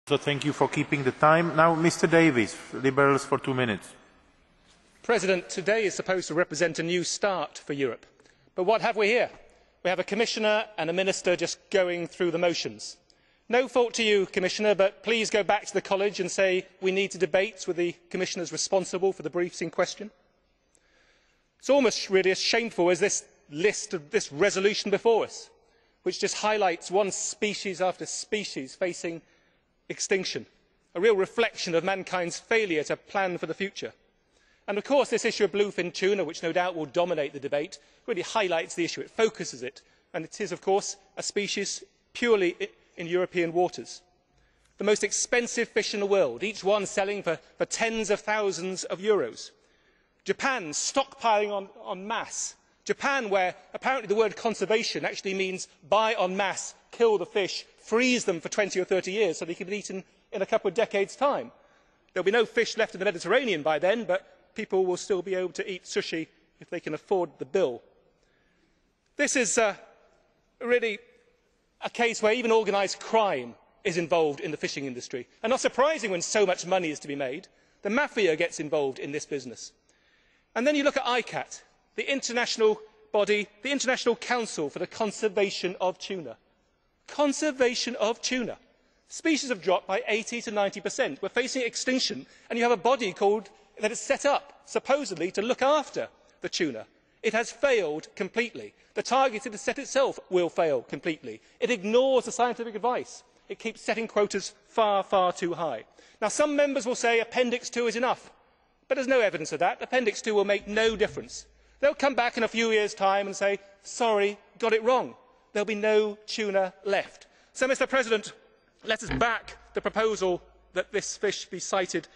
So thank you for keeping the time. Now, Mr. Davies, Liberals for 2 minutes. President, today is supposed to represent a new start for Europe. But what have we here? We have a Commissioner and a Minister just going through the motions. No fault to you, Commissioner, but please go back to the College and say we need to debate with the Commissioners responsible for the briefs in question. It's almost really as shameful as this list of this resolution before us, which just highlights one species after species facing extinction, a real reflection of mankind's failure to plan for the future. And of course this issue of bluefin tuna, which no doubt will dominate the debate, really highlights the issue, it focuses it, and it is of course a species purely in European waters. The most expensive fish in the world, each one selling for tens of thousands of euros. Japan stockpiling en masse. Japan, where apparently the word conservation actually means buy en masse, kill the fish, freeze them for 20 or 30 years so they can be eaten in a couple of decades' time. There will be no fish left in the Mediterranean by then, but people will still be able to eat sushi if they can afford the bill. This is really a case where even organised crime is involved in the fishing industry. And not surprising when so much money is to be made. The mafia gets involved in this business. And then you look at ICCAT, the international body, the International Council for the Conservation of Tuna. Conservation of tuna. Species have dropped by 80 to 90%. We're facing extinction, and you have a body that is set up, supposedly, to look after the tuna. It has failed completely. The target it has set itself will fail completely. It ignores the scientific advice. It keeps setting quotas far, far too high. Now, some members will say Appendix 2 is enough, but there is no evidence of that. Appendix 2 will make no difference. They will come back in a few years' time and say, sorry, got it wrong. There will be no tuna left. So, Mr. President, let us back the proposal that this fish be cited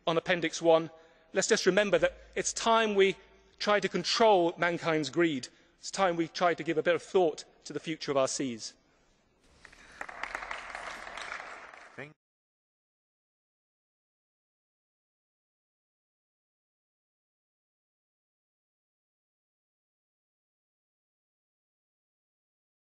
on Appendix 1. Let us just remember that it is time we try to control mankind's greed. It is time we try to give a bit of thought to the future of our seas.